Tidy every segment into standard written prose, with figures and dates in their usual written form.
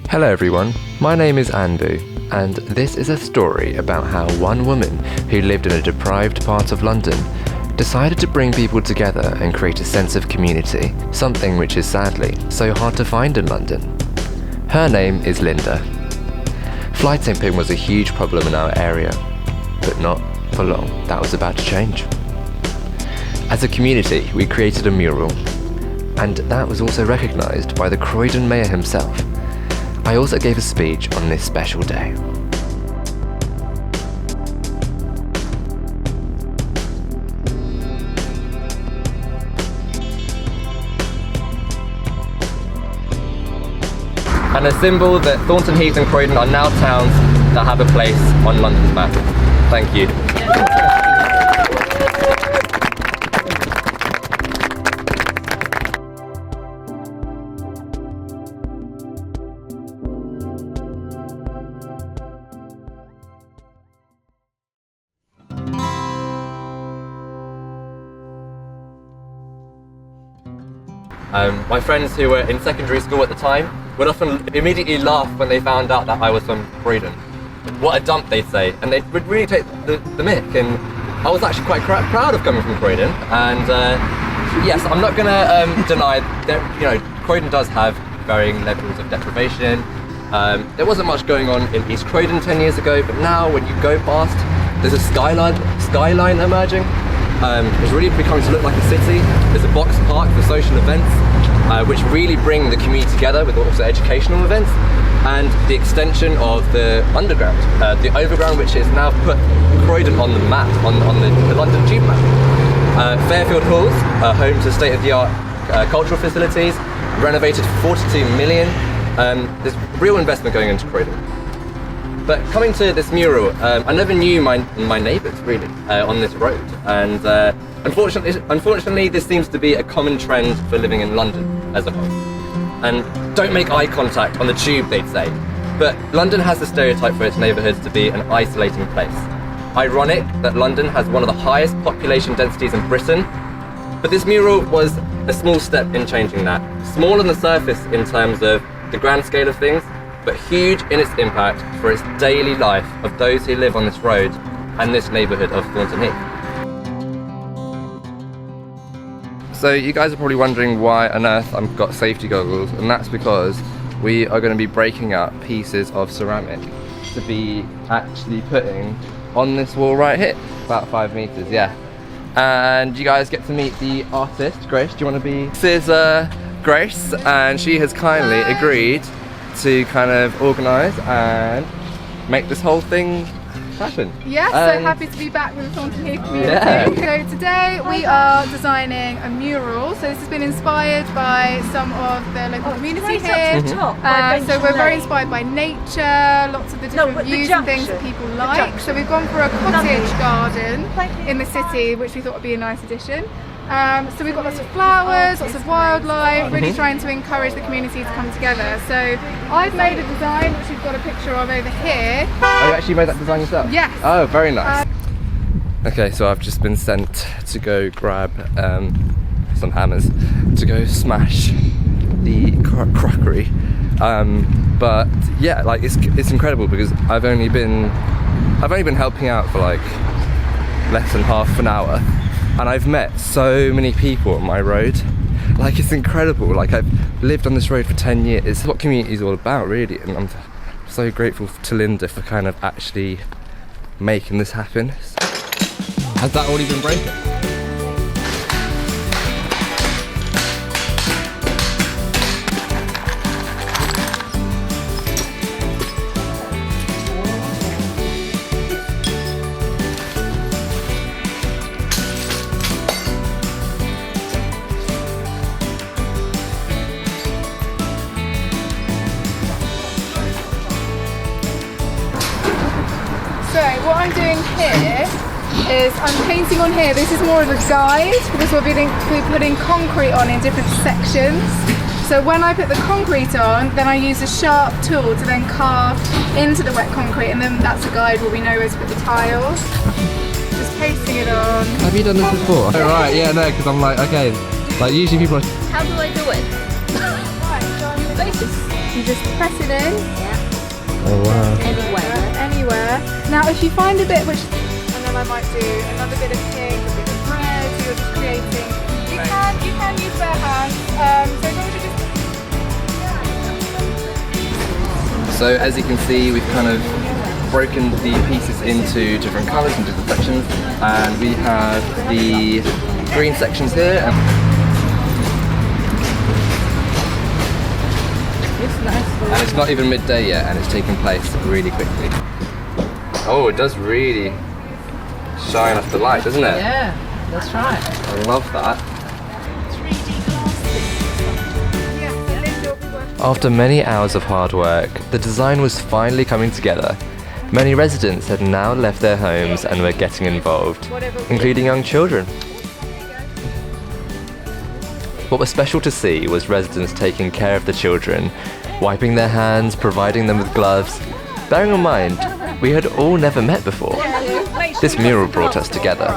Hello everyone, my name is Andu, and this is a story about how one woman who lived in a deprived part of London decided to bring people together and create a sense of community, something which is sadly so hard to find in London. Her name is Linda. Fly tipping was a huge problem in our area, but not for long. That was about to change. As a community, we created a mural, and that was also recognised by the Croydon mayor himself. I also gave a speech on this special day. And a symbol that Thornton, Heath and Croydon are now towns that have a place on London's map. Thank you. My friends who were in secondary school at the time would often immediately laugh when they found out that I was from Croydon. What a dump, they'd say, and they would really take the mick, and I was actually quite proud of coming from Croydon. And yes, I'm not going to deny that Croydon does have varying levels of deprivation. There wasn't much going on in East Croydon 10 years ago, but now when you go past, there's a skyline emerging. It's really becoming to look like a city. There's a box park for social events, which really bring the community together with also educational events, and the extension of the underground, the overground, which has now put Croydon on the map, on the London Tube map. Fairfield Halls, home to state-of-the-art cultural facilities, renovated for 42 million. There's real investment going into Croydon. But coming to this mural, I never knew my neighbours really on this road, and unfortunately this seems to be a common trend for living in London as a whole. And don't make eye contact on the tube, they'd say, but London has the stereotype for its neighbourhoods to be an isolating place. Ironic that London has one of the highest population densities in Britain, but this mural was a small step in changing that. Small on the surface in terms of the grand scale of things, but huge in its impact for its daily life of those who live on this road and this neighbourhood of Thornton Heath. So you guys are probably wondering why on earth I've got safety goggles, and that's because we are going to be breaking up pieces of ceramic to be actually putting on this wall right here, about 5 meters, yeah. And you guys get to meet the artist, Grace. Do you want to be? This is Grace, and she has kindly agreed to kind of organise and make this whole thing happen. Yes, so happy to be back with the Thornton Heath community. Yeah. So today we are designing a mural. So this has been inspired by some of the local community here. So we're very inspired by nature, lots of the different views and things that people like. So we've gone for a cottage garden in the city, which we thought would be a nice addition. So we've got lots of flowers, lots of wildlife, really trying to encourage the community to come together. So I've made a design which we've got a picture of over here. Oh, you actually made that design yourself? Yes. Oh, very nice. Okay, so I've just been sent to go grab some hammers to go smash the crockery. But yeah, like it's incredible because I've only been helping out for like less than half an hour. And I've met so many people on my road. Like, it's incredible. Like, I've lived on this road for 10 years. It's what community is all about, really. And I'm so grateful to Linda for kind of actually making this happen. Has that already been broken? So what I'm doing here is I'm painting on here. This is more of a guide because we're putting concrete on in different sections. So when I put the concrete on, then I use a sharp tool to then carve into the wet concrete, and then that's a guide where we know where to put the tiles. Just pasting it on. Have you done this before? Oh, right, yeah, no, because I'm like, okay, like usually people are... How do I do it? Right, so I'm Basis. You just press it in. Oh wow. Anywhere. Now if you find a bit which, and then I might do another bit of pink, a bit of red, so you're just creating. You can use bare hands. So as long as you just... So as you can see, we've kind of broken the pieces into different colours and different sections, and we have the green sections here. And it's not even midday yet, and it's taking place really quickly. Oh, it does really shine off the light, doesn't it? Yeah, that's right. I love that. After many hours of hard work, the design was finally coming together. Many residents had now left their homes and were getting involved, including young children. What was special to see was residents taking care of the children, wiping their hands, providing them with gloves. Bearing in mind, we had all never met before. This mural brought us together.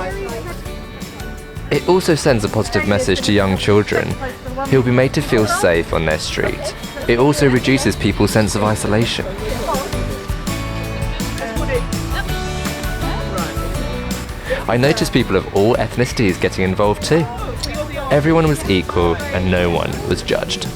It also sends a positive message to young children who will be made to feel safe on their street. It also reduces people's sense of isolation. I noticed people of all ethnicities getting involved too. Everyone was equal and no one was judged.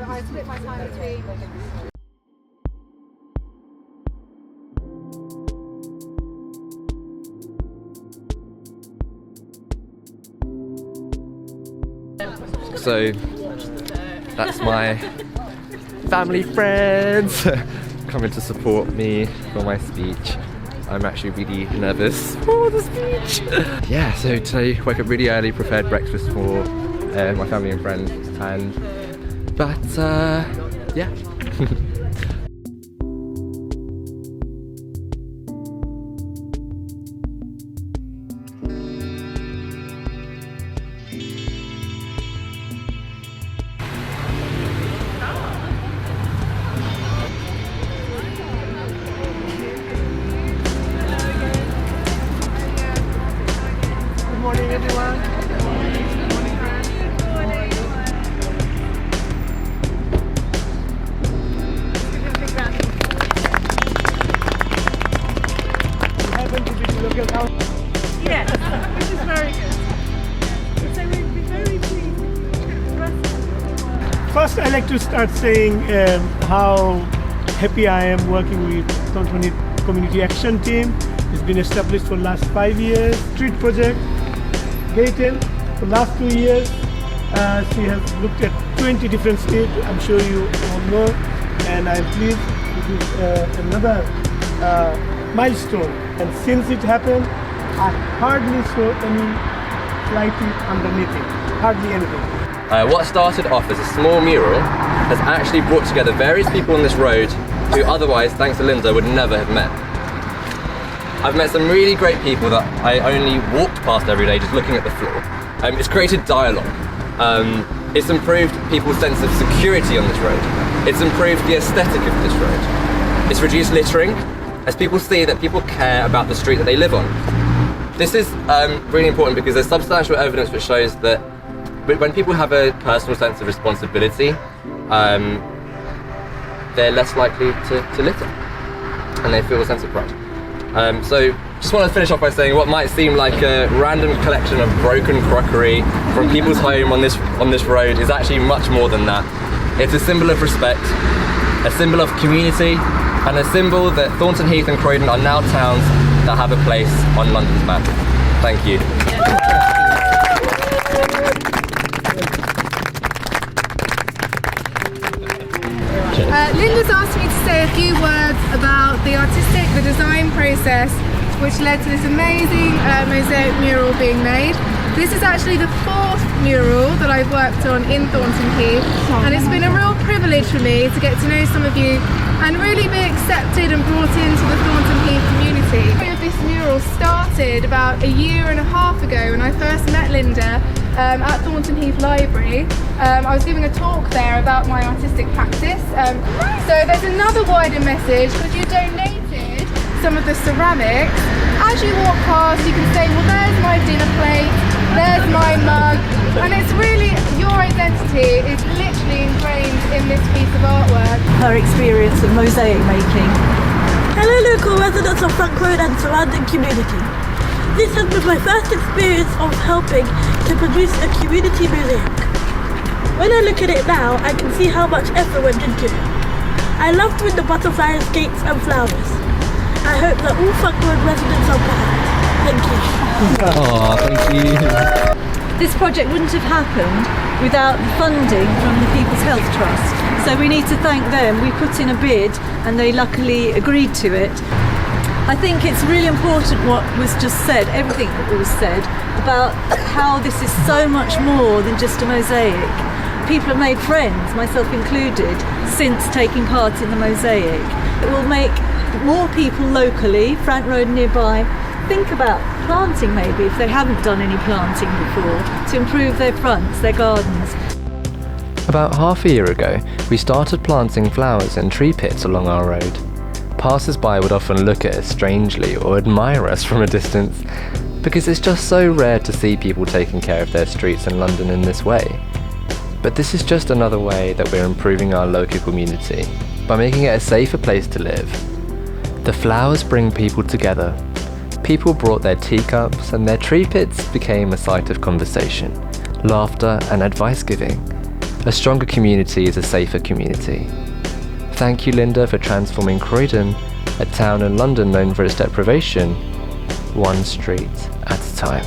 I split my time between. So that's my family friends coming to support me for my speech. I'm actually really nervous for the speech. Yeah, so today woke up really early, prepared breakfast for my family and friends, yeah. Good morning, everyone. Yes, which is very good. So we'd be very pleased. First, I like to start saying how happy I am working with Thornton Community Action Team. It's been established for the last 5 years. Street project, Gayton, for the last 2 years. She has looked at 20 different states, I'm sure you all know, and I'm pleased this is another milestone. And since it happened, I hardly saw any lighting underneath it, hardly anything. What started off as a small mural has actually brought together various people on this road who otherwise, thanks to Linda, would never have met. I've met some really great people that I only walked past every day just looking at the floor. It's created dialogue. It's improved people's sense of security on this road. It's improved the aesthetic of this road. It's reduced littering, as people see that people care about the street that they live on. This is really important because there's substantial evidence which shows that when people have a personal sense of responsibility, they're less likely to litter, and they feel a sense of pride. So just want to finish off by saying what might seem like a random collection of broken crockery from people's home on this road is actually much more than that. It's a symbol of respect, a symbol of community, and a symbol that Thornton, Heath and Croydon are now towns that have a place on London's map. Thank you. Linda's asked me to say a few words about the design process which led to this amazing mosaic mural being made. This is actually the 4th mural that I've worked on in Thornton Heath, and it's been a real privilege for me to get to know some of you and really be accepted and brought into the Thornton Heath community. This mural started about a year and a half ago when I first met Linda at Thornton Heath Library. I was giving a talk there about my artistic practice. So there's another wider message because you donated some of the ceramics. As you walk past, you can say, well, there's my dinner plate, there's my mug, and it's really, your identity is literally ingrained in this piece of artwork. Her experience of mosaic making. Hello local residents of Frank Road and surrounding community. This has been my first experience of helping to produce a community mosaic. When I look at it now, I can see how much effort went into it. I loved with the butterflies, gates and flowers. I hope that all Frank Road residents are proud. Thank you. Oh, thank you. This project wouldn't have happened without the funding from the People's Health Trust. So we need to thank them. We put in a bid and they luckily agreed to it. I think it's really important what was just said, everything that was said, about how this is so much more than just a mosaic. People have made friends, myself included, since taking part in the mosaic. It will make more people locally, Frank Road nearby, think about planting maybe if they haven't done any planting before, to improve their fronts, their gardens. About half a year ago, we started planting flowers in tree pits along our road. Passers-by would often look at us strangely or admire us from a distance, because it's just so rare to see people taking care of their streets in London in this way. But this is just another way that we're improving our local community, by making it a safer place to live. The flowers bring people together. People brought their teacups and their tree pits became a site of conversation, laughter and advice giving. A stronger community is a safer community. Thank you, Linda, for transforming Croydon, a town in London known for its deprivation, one street at a time.